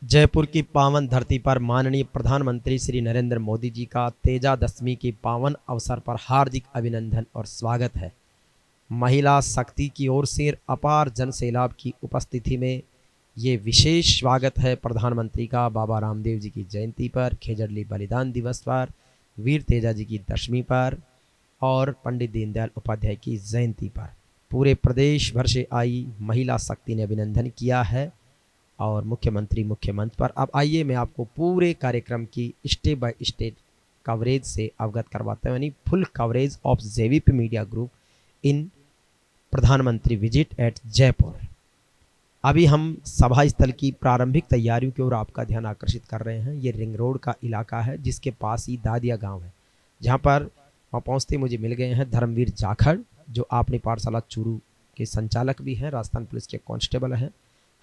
जयपुर की पावन धरती पर माननीय प्रधानमंत्री श्री नरेंद्र मोदी जी का तेजा दशमी के पावन अवसर पर हार्दिक अभिनंदन और स्वागत है। महिला शक्ति की ओर से अपार जन सैलाब की उपस्थिति में ये विशेष स्वागत है प्रधानमंत्री का बाबा रामदेव जी की जयंती पर, खेजड़ली बलिदान दिवस पर, वीर तेजा जी की दशमी पर और पंडित दीनदयाल उपाध्याय की जयंती पर पूरे प्रदेश भर से आई महिला शक्ति ने अभिनंदन किया है। और मुख्यमंत्री मुख्य मंच पर। अब आइए मैं आपको पूरे कार्यक्रम की स्टेप बाय स्टेप कवरेज से अवगत करवाता हूँ, यानी full coverage of JVP media group in प्रधानमंत्री विजिट एट जयपुर। अभी हम सभा स्थल की प्रारंभिक तैयारियों की ओर आपका ध्यान आकर्षित कर रहे हैं। ये रिंग रोड का इलाका है जिसके पास ही दादिया गांव है, जहां पर वहाँ पहुँचते मुझे मिल गए हैं धर्मवीर जाखड़, जो अपनी पाठशाला चूरू के संचालक भी हैं, राजस्थान पुलिस के कांस्टेबल हैं,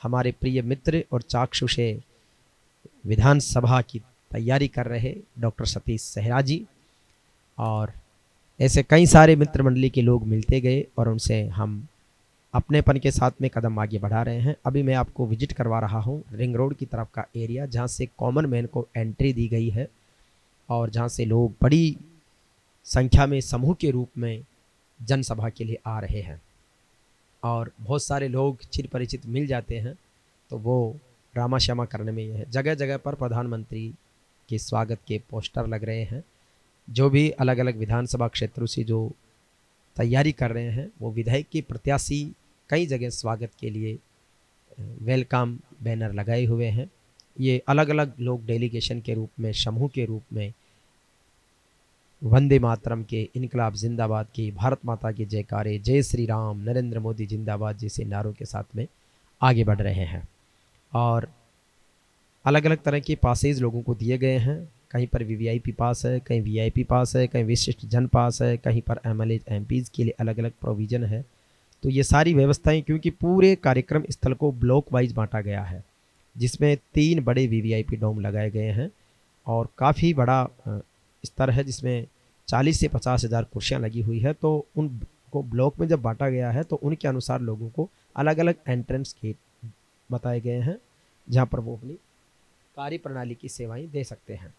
हमारे प्रिय मित्र और चाक्षुषे विधानसभा की तैयारी कर रहे डॉक्टर सतीश सहरा जी, और ऐसे कई सारे मित्र मंडली के लोग मिलते गए और उनसे हम अपनेपन के साथ में कदम आगे बढ़ा रहे हैं। अभी मैं आपको विजिट करवा रहा हूं रिंग रोड की तरफ का एरिया, जहां से कॉमन मैन को एंट्री दी गई है और जहां से लोग बड़ी संख्या में समूह के रूप में जनसभा के लिए आ रहे हैं और बहुत सारे लोग चिर परिचित मिल जाते हैं, तो वो रामा श्यामा करने में यह है। जगह जगह पर प्रधानमंत्री के स्वागत के पोस्टर लग रहे हैं। जो भी अलग अलग विधानसभा क्षेत्रों से जो तैयारी कर रहे हैं वो विधायक के प्रत्याशी कई जगह स्वागत के लिए वेलकम बैनर लगाए हुए हैं। ये अलग अलग लोग डेलीगेशन के रूप में, समूह के रूप में वंदे मातरम के, इनकलाब जिंदाबाद की, भारत माता के जयकारे, जय श्री राम, नरेंद्र मोदी जिंदाबाद जैसे नारों के साथ में आगे बढ़ रहे हैं। और अलग अलग तरह के पासेज लोगों को दिए गए हैं। कहीं पर वीवीआईपी पास है, कहीं वीआईपी पास है, कहीं विशिष्ट जन पास है, कहीं पर एमएलए एमपीज के लिए अलग अलग प्रोविज़न है। तो ये सारी व्यवस्थाएं, क्योंकि पूरे कार्यक्रम स्थल को ब्लॉक वाइज बांटा गया है, जिसमें 3 बड़े वीवीआईपी डोम लगाए गए हैं और काफ़ी बड़ा स्तर है, जिसमें 40 से 50 हज़ार कुर्सियाँ लगी हुई है। तो उनको ब्लॉक में जब बांटा गया है तो उनके अनुसार लोगों को अलग अलग एंट्रेंस गेट बताए गए हैं, जहाँ पर वो अपनी कार्य प्रणाली की सेवाएं दे सकते हैं।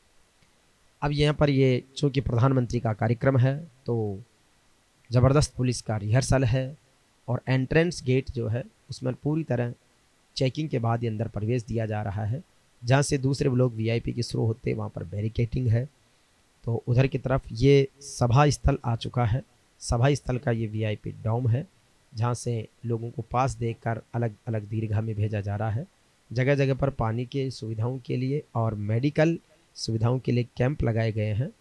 अब यहाँ पर ये चूँकि प्रधानमंत्री का कार्यक्रम है तो ज़बरदस्त पुलिस का रिहर्सल है और एंट्रेंस गेट जो है उसमें पूरी तरह चेकिंग के बाद ही अंदर प्रवेश दिया जा रहा है। जहाँ से दूसरे लोग वीआईपी के शुरू होते वहाँ पर बैरिकेटिंग है। तो उधर की तरफ ये सभा स्थल आ चुका है। सभा स्थल का ये वीआईपी डोम है, जहाँ से लोगों को पास देकर अलग अलग दीर्घा में भेजा जा रहा है। जगह जगह पर पानी के सुविधाओं के लिए और मेडिकल सुविधाओं के लिए कैंप लगाए गए हैं।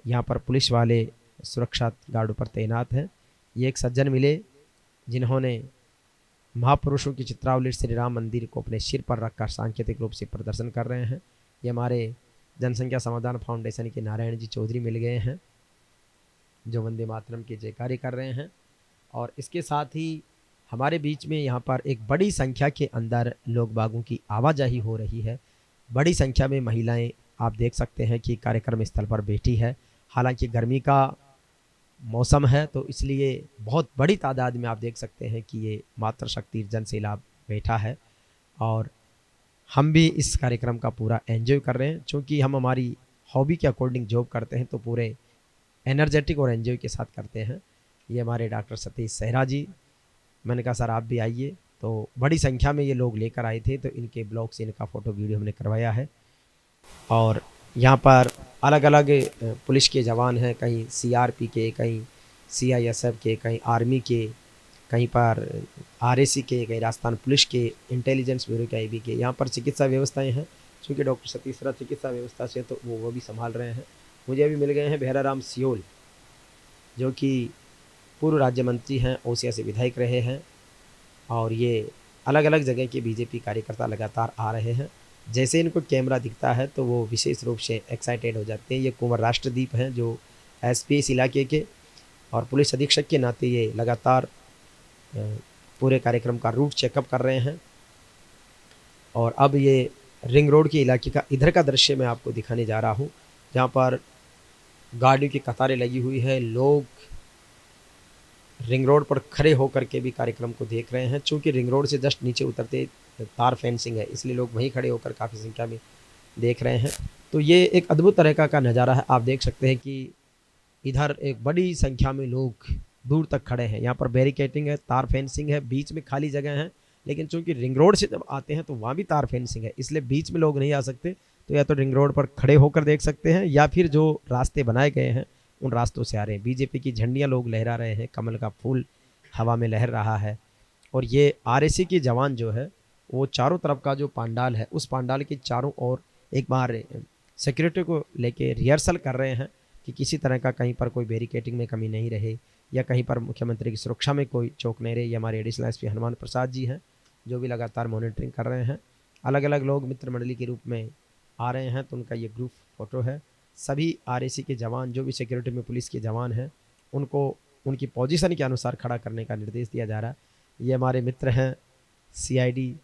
यहाँ पर पुलिस वाले सुरक्षा गार्डों पर तैनात हैं। ये एक सज्जन मिले जिन्होंने महापुरुषों की चित्रावली श्री राम मंदिर को अपने सिर पर रखकर सांकेतिक रूप से प्रदर्शन कर रहे हैं। ये हमारे जनसंख्या समाधान फाउंडेशन के नारायण जी चौधरी मिल गए हैं, जो वंदे मातरम के जयकारे कर रहे हैं। और इसके साथ ही हमारे बीच में यहाँ पर एक बड़ी संख्या के अंदर लोग बागों की आवाजाही हो रही है। बड़ी संख्या में महिलाएं आप देख सकते हैं कि कार्यक्रम स्थल पर बैठी है। हालांकि गर्मी का मौसम है तो इसलिए बहुत बड़ी तादाद में आप देख सकते हैं कि ये मातृशक्ति जन सैलाब बैठा है। और हम भी इस कार्यक्रम का पूरा एंजॉय कर रहे हैं, चूँकि हम हमारी हॉबी के अकॉर्डिंग जॉब करते हैं तो पूरे एनर्जेटिक और एंजॉय के साथ करते हैं। ये हमारे डॉक्टर सतीश सहरा जी, मैंने कहा सर आप भी आइए, तो बड़ी संख्या में ये लोग लेकर आए थे, तो इनके ब्लॉग से इनका फ़ोटो वीडियो हमने करवाया है। और यहाँ पर अलग अलग पुलिस के जवान हैं, कहीं सीआरपी के, कहीं सीआईएसएफ के, कहीं आर्मी के, कहीं पर आरएसी के, कहीं राजस्थान पुलिस के, इंटेलिजेंस ब्यूरो के, आईबी के। यहाँ पर चिकित्सा व्यवस्थाएं हैं, क्योंकि डॉक्टर सतीश सहरा चिकित्सा व्यवस्था से तो वो भी संभाल रहे हैं। मुझे अभी मिल गए हैं भैराराम सियोल, जो कि पूर्व राज्य मंत्री हैं, ओसिया से विधायक रहे हैं। और ये अलग अलग जगह के बीजेपी कार्यकर्ता लगातार आ रहे हैं। जैसे इनको कैमरा दिखता है तो वो विशेष रूप से एक्साइटेड हो जाते हैं। ये कुंवर राष्ट्रदीप हैं, जो एसपी इलाके के और पुलिस अधीक्षक के नाते ये लगातार पूरे कार्यक्रम का रूट चेकअप कर रहे हैं। और अब ये रिंग रोड के इलाके का इधर का दृश्य मैं आपको दिखाने जा रहा हूँ, जहाँ पर गाड़ियों की कतारें लगी हुई है। लोग रिंग रोड पर खड़े होकर के भी कार्यक्रम को देख रहे हैं। चूँकि रिंग रोड से जस्ट नीचे उतरते तार फेंसिंग है, इसलिए लोग वहीं खड़े होकर काफ़ी संख्या में देख रहे हैं। तो ये एक अद्भुत तरीका का नज़ारा है। आप देख सकते हैं कि इधर एक बड़ी संख्या में लोग दूर तक खड़े हैं। यहाँ पर बैरिकेटिंग है, तार फेंसिंग है, बीच में खाली जगह है, लेकिन चूंकि रिंग रोड से जब आते हैं तो वहाँ भी तार फेंसिंग है, इसलिए बीच में लोग नहीं आ सकते। तो या तो रिंग रोड पर खड़े होकर देख सकते हैं या फिर जो रास्ते बनाए गए हैं उन रास्तों से आ रहे हैं। बीजेपी की झंडियाँ लोग लहरा रहे हैं, कमल का फूल हवा में लहर रहा है। और ये आरएसी की जवान जो है वो चारों तरफ का जो पंडाल है उस पंडाल के चारों ओर एक बार सिक्योरिटी को लेके रिहर्सल कर रहे हैं कि किसी तरह का कहीं पर कोई बैरिकेटिंग में कमी नहीं रहे या कहीं पर मुख्यमंत्री की सुरक्षा में कोई चौक नहीं रहे। ये हमारे एडिशनल एसपी हनुमान प्रसाद जी हैं जो भी लगातार मॉनिटरिंग कर रहे हैं। अलग अलग लोग मित्र मंडली के रूप में आ रहे हैं, तो उनका ये ग्रुप फ़ोटो है। सभी आरएसी के जवान जो भी सिक्योरिटी में पुलिस के जवान हैं उनको उनकी पोजीशन के अनुसार खड़ा करने का निर्देश दिया जा रहा है। ये हमारे मित्र हैं सीआईडी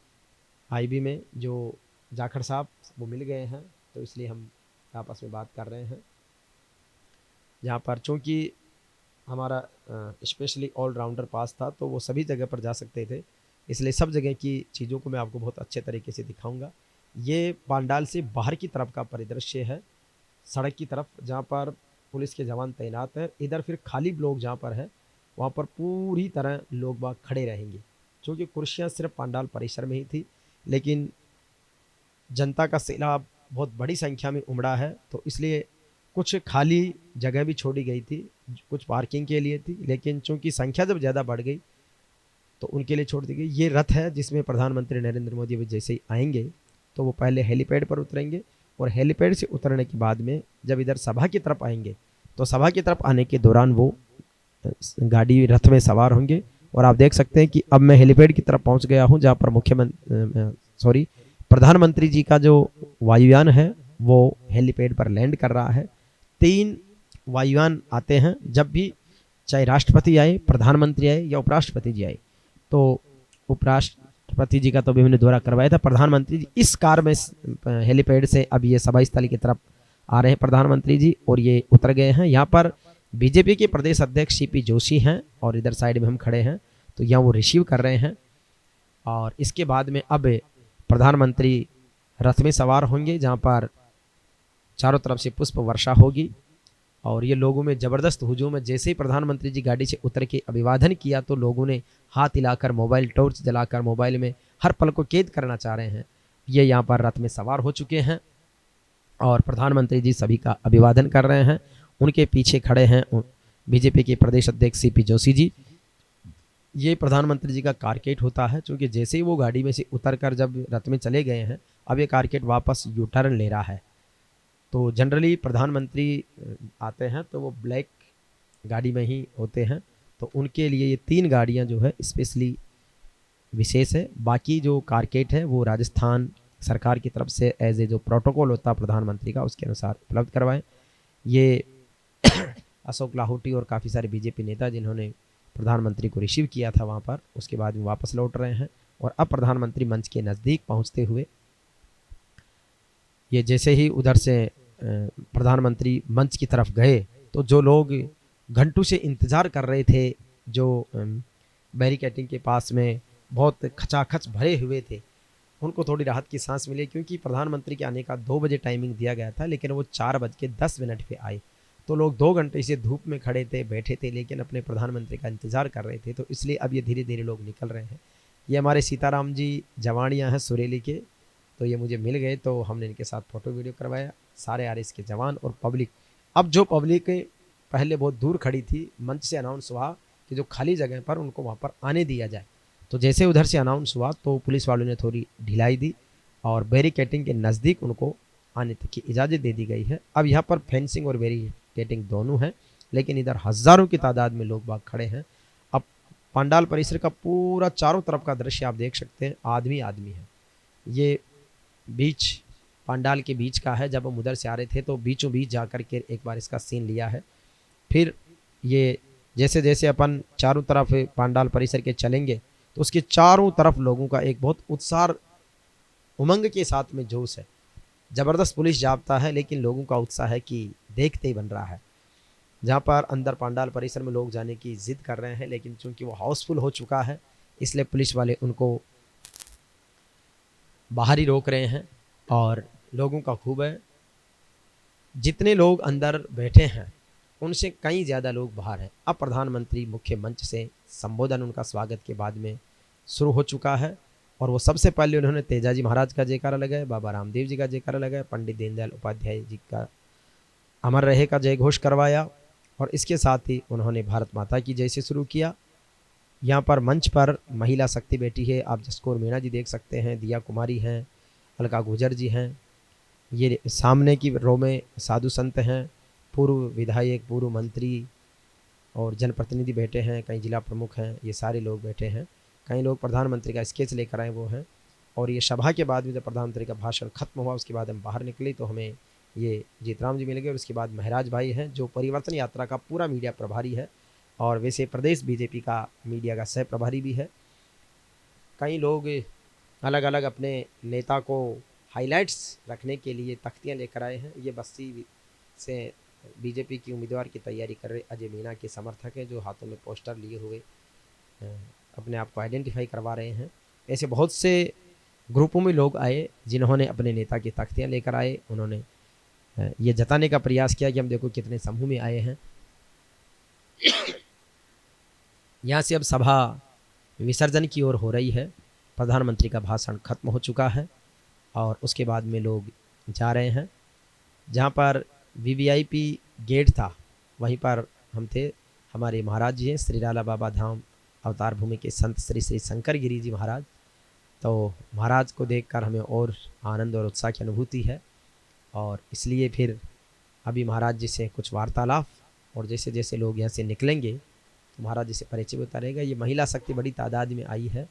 आईबी में जो जाखड़ साहब वो मिल गए हैं, तो इसलिए हम आपस में बात कर रहे हैं। जहाँ पर चूँकि हमारा स्पेशली ऑलराउंडर पास था तो वो सभी जगह पर जा सकते थे, इसलिए सब जगह की चीज़ों को मैं आपको बहुत अच्छे तरीके से दिखाऊंगा। ये पांडाल से बाहर की तरफ का परिदृश्य है, सड़क की तरफ जहाँ पर पुलिस के जवान तैनात हैं। इधर फिर खाली ब्लॉक जहाँ पर है वहाँ पर पूरी तरह लोग बाग खड़े रहेंगे, क्योंकि कुर्सियाँ सिर्फ पांडाल परिसर में ही थी, लेकिन जनता का सैलाब बहुत बड़ी संख्या में उमड़ा है, तो इसलिए कुछ खाली जगह भी छोड़ी गई थी, कुछ पार्किंग के लिए थी, लेकिन चूंकि संख्या जब ज़्यादा बढ़ गई तो उनके लिए छोड़ दी गई। ये रथ है जिसमें प्रधानमंत्री नरेंद्र मोदी भी जैसे ही आएंगे तो वो पहले हेलीपैड पर उतरेंगे और हेलीपैड से उतरने के बाद में जब इधर सभा की तरफ आएंगे तो सभा की तरफ आने के दौरान वो गाड़ी रथ में सवार होंगे। और आप देख सकते हैं कि अब मैं हेलीपैड की तरफ पहुंच गया हूं जहां पर प्रधानमंत्री जी का जो वायुयान है वो हेलीपैड पर लैंड कर रहा है। 3 वायुयान आते हैं जब भी, चाहे राष्ट्रपति आए, प्रधानमंत्री आए या उपराष्ट्रपति जी आए। तो उपराष्ट्रपति जी का तो भी मैंने दौरा करवाया था, प्रधानमंत्री जी इस कार में हेलीपैड से अब ये सभा स्थल की तरफ आ रहे हैं प्रधानमंत्री जी, और ये उतर गए हैं। यहाँ पर बीजेपी के प्रदेश अध्यक्ष सीपी जोशी हैं और इधर साइड में हम खड़े हैं, तो यहाँ वो रिसीव कर रहे हैं। और इसके बाद में अब प्रधानमंत्री रथ में सवार होंगे जहाँ पर चारों तरफ से पुष्प वर्षा होगी और ये लोगों में ज़बरदस्त हुजूम है। जैसे ही प्रधानमंत्री जी गाड़ी से उतर के अभिवादन किया तो लोगों ने हाथ हिलाकर, मोबाइल टॉर्च जलाकर मोबाइल में हर पल को कैद करना चाह रहे हैं। ये यहाँ पर रथ में सवार हो चुके हैं और प्रधानमंत्री जी सभी का अभिवादन कर रहे हैं। उनके पीछे खड़े हैं बीजेपी के प्रदेश अध्यक्ष सीपी जोशी जी। ये प्रधानमंत्री जी का कारकेट होता है, क्योंकि जैसे ही वो गाड़ी में से उतर कर जब रथ में चले गए हैं अब ये कारकेट वापस यू टर्न ले रहा है। तो जनरली प्रधानमंत्री आते हैं तो वो ब्लैक गाड़ी में ही होते हैं, तो उनके लिए ये 3 गाड़ियां जो है स्पेशली विशेष है। बाकी जो कारकेट है वो राजस्थान सरकार की तरफ से एज ए जो प्रोटोकॉल होता है प्रधानमंत्री का उसके अनुसार उपलब्ध करवाएं। ये अशोक लाहौटी और काफ़ी सारे बीजेपी नेता जिन्होंने प्रधानमंत्री को रिसीव किया था वहाँ पर, उसके बाद में वापस लौट रहे हैं। और अब प्रधानमंत्री मंच के नज़दीक पहुँचते हुए ये जैसे ही उधर से प्रधानमंत्री मंच की तरफ गए तो जो लोग घंटों से इंतज़ार कर रहे थे, जो बैरिकेटिंग के पास में बहुत खचाखच भरे हुए थे, उनको थोड़ी राहत की सांस मिली, क्योंकि प्रधानमंत्री के आने का 2 बजे टाइमिंग दिया गया था, लेकिन वो 4:10 पे आए। तो लोग 2 घंटे से धूप में खड़े थे, बैठे थे, लेकिन अपने प्रधानमंत्री का इंतज़ार कर रहे थे। तो इसलिए अब ये धीरे धीरे लोग निकल रहे हैं। ये हमारे सीताराम जी जवानियाँ हैं सुरेली के, तो ये मुझे मिल गए तो हमने इनके साथ फ़ोटो वीडियो करवाया, सारे आरएस के जवान और पब्लिक। अब जो पब्लिक पहले बहुत दूर खड़ी थी, मंच से अनाउंस हुआ कि जो खाली जगह पर उनको वहाँ पर आने दिया जाए। तो जैसे उधर से अनाउंस हुआ तो पुलिस वालों ने थोड़ी ढिलाई दी और बैरिकेटिंग के नज़दीक उनको आने तक की इजाज़त दे दी गई है। अब यहाँ पर फेंसिंग और बैरिकेटिंग दोनों है, लेकिन इधर हज़ारों की तादाद में लोग बाग खड़े हैं। अब पंडाल परिसर का पूरा चारों तरफ का दृश्य आप देख सकते हैं, आदमी आदमी है। ये बीच पंडाल के बीच का है, जब हम उधर से आ रहे थे तो बीचों बीच जा कर के एक बार इसका सीन लिया है। फिर ये जैसे जैसे अपन चारों तरफ पंडाल परिसर के चलेंगे तो उसके चारों तरफ लोगों का एक बहुत उत्साह, उमंग के साथ में जोश है। ज़बरदस्त पुलिस जाब्ता है, लेकिन लोगों का उत्साह है कि देखते ही बन रहा है। जहाँ पर अंदर पंडाल परिसर में लोग जाने की ज़िद कर रहे हैं, लेकिन चूंकि वो हाउसफुल हो चुका है इसलिए पुलिस वाले उनको बाहर ही रोक रहे हैं और लोगों का खूब है। जितने लोग अंदर बैठे हैं उनसे कई ज़्यादा लोग बाहर हैं। अब प्रधानमंत्री मुख्य मंच से संबोधन उनका स्वागत के बाद में शुरू हो चुका है और वो सबसे पहले उन्होंने तेजाजी महाराज का जयकारा लगाया, बाबा रामदेव जी का जयकारा लगाया, पंडित दीनदयाल उपाध्याय जी का अमर रहे का जय घोष करवाया और इसके साथ ही उन्होंने भारत माता की जय से शुरू किया। यहाँ पर मंच पर महिला शक्ति बैठी है, आप जसकौर मीणा जी देख सकते हैं, दिया कुमारी हैं, अलका गुजर जी हैं। ये सामने की रो में साधु संत हैं, पूर्व विधायक, पूर्व मंत्री और जनप्रतिनिधि बैठे हैं, कई जिला प्रमुख हैं, ये सारे लोग बैठे हैं। कई लोग प्रधानमंत्री का स्केच लेकर आए वो हैं। और ये सभा के बाद में जब प्रधानमंत्री का भाषण खत्म हुआ उसके बाद हम बाहर निकले तो हमें ये जीतराम जी मिल गए और उसके बाद महराज भाई हैं जो परिवर्तन यात्रा का पूरा मीडिया प्रभारी है और वैसे प्रदेश बीजेपी का मीडिया का सह प्रभारी भी है। कई लोग अलग अलग अपने नेता को हाइलाइट्स रखने के लिए तख्तियाँ लेकर आए हैं। ये बस्ती से बीजेपी की उम्मीदवार की तैयारी कर रहे अजय मीणा के समर्थक हैं जो हाथों में पोस्टर लिए हुए अपने आप को आइडेंटिफाई करवा रहे हैं। ऐसे बहुत से ग्रुपों में लोग आए जिन्होंने अपने नेता की तख्तियाँ लेकर आए। उन्होंने ये जताने का प्रयास किया कि हम देखो कितने समूह में आए हैं। यहाँ से अब सभा विसर्जन की ओर हो रही है। प्रधानमंत्री का भाषण खत्म हो चुका है और उसके बाद में लोग जा रहे हैं। जहाँ पर वीवीआईपी गेट था वहीं पर हम थे। हमारे महाराज जी हैं श्री राला बाबा धाम अवतार भूमि के संत श्री श्री शंकर गिरी जी महाराज। तो महाराज को देखकर हमें और आनंद और उत्साह की अनुभूति है और इसलिए फिर अभी महाराज जी से कुछ वार्तालाप और जैसे जैसे लोग यहाँ से निकलेंगे तो महाराज जी से परिचय होता रहेगा। ये महिला शक्ति बड़ी तादाद में आई है।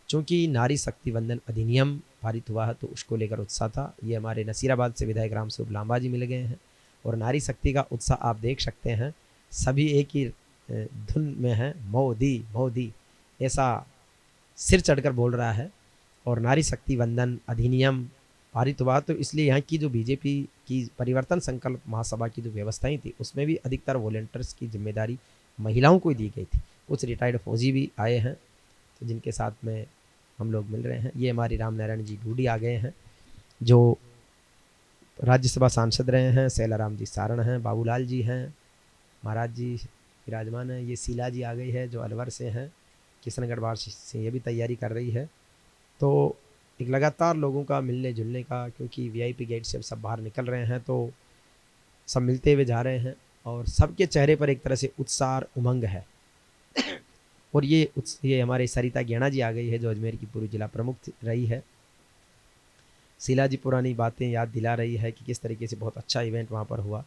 चूँकि नारी शक्ति वंदन अधिनियम पारित हुआ है तो उसको लेकर उत्साह था। ये हमारे नसीराबाद से विधायक राम स्वरूप लांबा जी मिल गए हैं और नारी शक्ति का उत्साह आप देख सकते हैं। सभी एक ही धुन में हैं, मोदी मोदी ऐसा सिर चढ़कर बोल रहा है। और नारी शक्ति वंदन अधिनियम पारित हुआ तो इसलिए यहाँ की जो बीजेपी की परिवर्तन संकल्प महासभा की जो व्यवस्थाएं थी उसमें भी अधिकतर वॉलंटियर्स की जिम्मेदारी महिलाओं को ही दी गई थी। कुछ रिटायर्ड फौजी भी आए हैं तो जिनके साथ में हम लोग मिल रहे हैं। ये हमारी राम नारायण जी ढूंढी आ गए हैं जो राज्यसभा सांसद रहे हैं, सैलाराम जी सारण हैं, बाबूलाल जी हैं, महाराज जी विराजमान हैं। ये शीला जी आ गई है जो अलवर से हैं, किशनगढ़ बार से ये भी तैयारी कर रही है। तो एक लगातार लोगों का मिलने जुलने का, क्योंकि वीआईपी गेट से अब सब बाहर निकल रहे हैं तो सब मिलते हुए जा रहे हैं और सबके चेहरे पर एक तरह से उत्साह और उमंग है। और ये हमारे सरिता गेणा जी आ गई है जो अजमेर की पूर्व जिला प्रमुख रही है। शीला जी पुरानी बातें याद दिला रही है कि किस तरीके से बहुत अच्छा इवेंट वहाँ पर हुआ।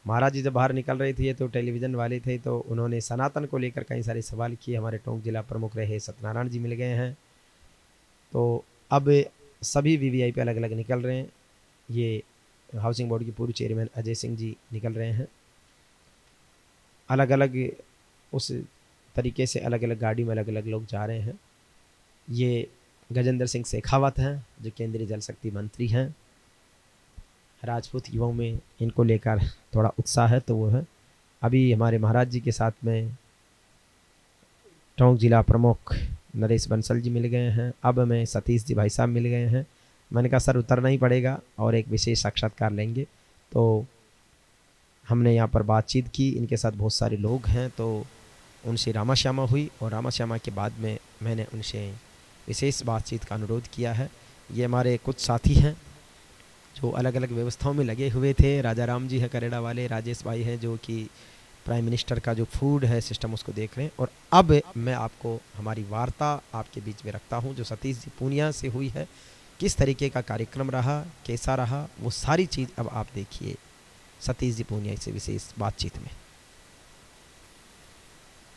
महाराज जी जब बाहर निकल रहे थे तो टेलीविज़न वाले थे तो उन्होंने सनातन को लेकर कई सारे सवाल किए। हमारे टोंक जिला प्रमुख रहे सत्यनारायण जी मिल गए हैं। तो अब सभी वीवीआईपी अलग अलग निकल रहे हैं। ये हाउसिंग बोर्ड के पूर्व चेयरमैन अजय सिंह जी निकल रहे हैं। अलग अलग उस तरीके से अलग अलग गाड़ी में अलग अलग लोग जा रहे हैं। ये गजेंद्र सिंह शेखावत हैं जो केंद्रीय जल शक्ति मंत्री हैं। राजपूत युवाओं में इनको लेकर थोड़ा उत्साह है तो वो है। अभी हमारे महाराज जी के साथ में टोंक जिला प्रमुख नरेश बंसल जी मिल गए हैं। अब हमें सतीश जी भाई साहब मिल गए हैं। मैंने कहा सर उतरना ही पड़ेगा और एक विशेष साक्षात्कार लेंगे। तो हमने यहाँ पर बातचीत की, इनके साथ बहुत सारे लोग हैं तो उनसे रामा श्यामा हुई और रामा श्यामा के बाद में मैंने उनसे विशेष बातचीत का अनुरोध किया है। ये हमारे कुछ साथी हैं जो अलग अलग व्यवस्थाओं में लगे हुए थे। राजा राम जी हैं करेड़ा वाले, राजेश भाई हैं जो कि प्राइम मिनिस्टर का जो फूड है सिस्टम उसको देख रहे हैं। और अब मैं आपको हमारी वार्ता आपके बीच में रखता हूं जो सतीश जी पूनिया से हुई है। किस तरीके का कार्यक्रम रहा, कैसा रहा, वो सारी चीज़ अब आप देखिए सतीश जी पूनिया से विशेष बातचीत में।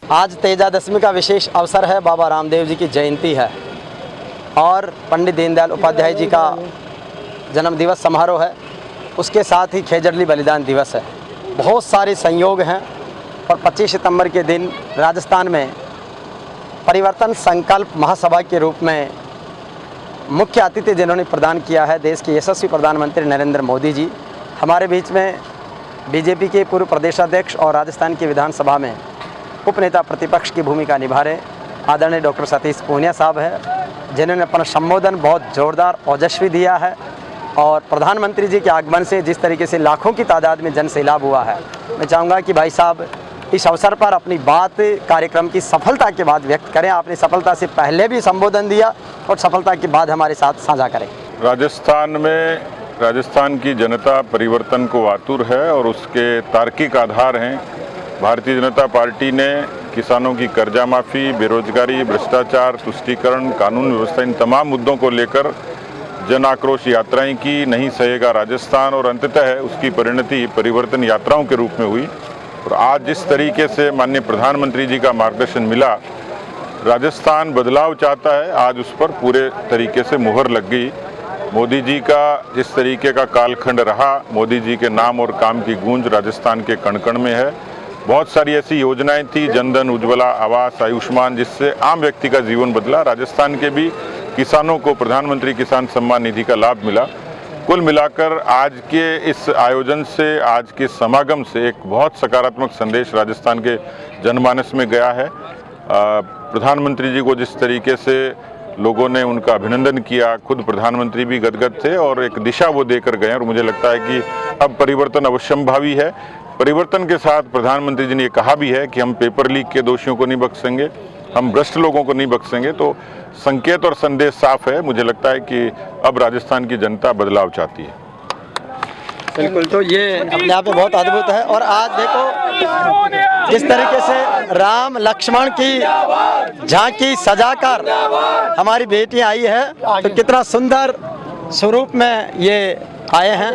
आज तेजादशमी का विशेष अवसर है, बाबा रामदेव जी की जयंती है और पंडित दीनदयाल उपाध्याय जी का जन्म दिवस समारोह है। उसके साथ ही खेजड़ली बलिदान दिवस है। बहुत सारे संयोग हैं और 25 सितंबर के दिन राजस्थान में परिवर्तन संकल्प महासभा के रूप में मुख्य अतिथि जिन्होंने प्रदान किया है देश के यशस्वी प्रधानमंत्री नरेंद्र मोदी जी। हमारे बीच में बीजेपी के पूर्व प्रदेशाध्यक्ष और राजस्थान की विधानसभा में उपनेता प्रतिपक्ष की भूमिका निभा रहे आदरणीय डॉक्टर सतीश पूनिया साहब है, जिन्होंने अपना संबोधन बहुत ज़ोरदार ओजस्वी दिया है। और प्रधानमंत्री जी के आगमन से जिस तरीके से लाखों की तादाद में जन सैलाब हुआ है, मैं चाहूँगा कि भाई साहब इस अवसर पर अपनी बात कार्यक्रम की सफलता के बाद व्यक्त करें। आपने सफलता से पहले भी संबोधन दिया और सफलता के बाद हमारे साथ साझा करें। राजस्थान की जनता परिवर्तन को आतुर है और उसके तार्किक आधार हैं। भारतीय जनता पार्टी ने किसानों की कर्जा माफ़ी, बेरोजगारी, भ्रष्टाचार, तुष्टीकरण, कानून व्यवस्था, इन तमाम मुद्दों को लेकर जन आक्रोश यात्राएं की। नहीं सहेगा राजस्थान, और अंततः उसकी परिणति परिवर्तन यात्राओं के रूप में हुई। और आज जिस तरीके से माननीय प्रधानमंत्री जी का मार्गदर्शन मिला, राजस्थान बदलाव चाहता है, आज उस पर पूरे तरीके से मुहर लग गई। मोदी जी का जिस तरीके का कालखंड रहा, मोदी जी के नाम और काम की गूंज राजस्थान के कण कण में है। बहुत सारी ऐसी योजनाएं थी, जनधन, उज्ज्वला, आवास, आयुष्मान, जिससे आम व्यक्ति का जीवन बदला। राजस्थान के भी किसानों को प्रधानमंत्री किसान सम्मान निधि का लाभ मिला। कुल मिलाकर आज के इस आयोजन से, आज के समागम से एक बहुत सकारात्मक संदेश राजस्थान के जनमानस में गया है। प्रधानमंत्री जी को जिस तरीके से लोगों ने उनका अभिनंदन किया, खुद प्रधानमंत्री भी गदगद थे और एक दिशा वो देकर गए। और मुझे लगता है कि अब परिवर्तन अवश्यंभावी है। परिवर्तन के साथ प्रधानमंत्री जी ने ये कहा भी है कि हम पेपर लीक के दोषियों को नहीं बख्शेंगे, हम भ्रष्ट लोगों को नहीं बख्शेंगे। तो संकेत और संदेश साफ है। मुझे लगता है कि अब राजस्थान की जनता बदलाव चाहती है। बिल्कुल, तो ये अपने आप में बहुत अद्भुत है। और आज देखो जिस तरीके से राम लक्ष्मण की झांकी सजाकर हमारी बेटियां आई है, तो कितना सुंदर स्वरूप में ये आए हैं।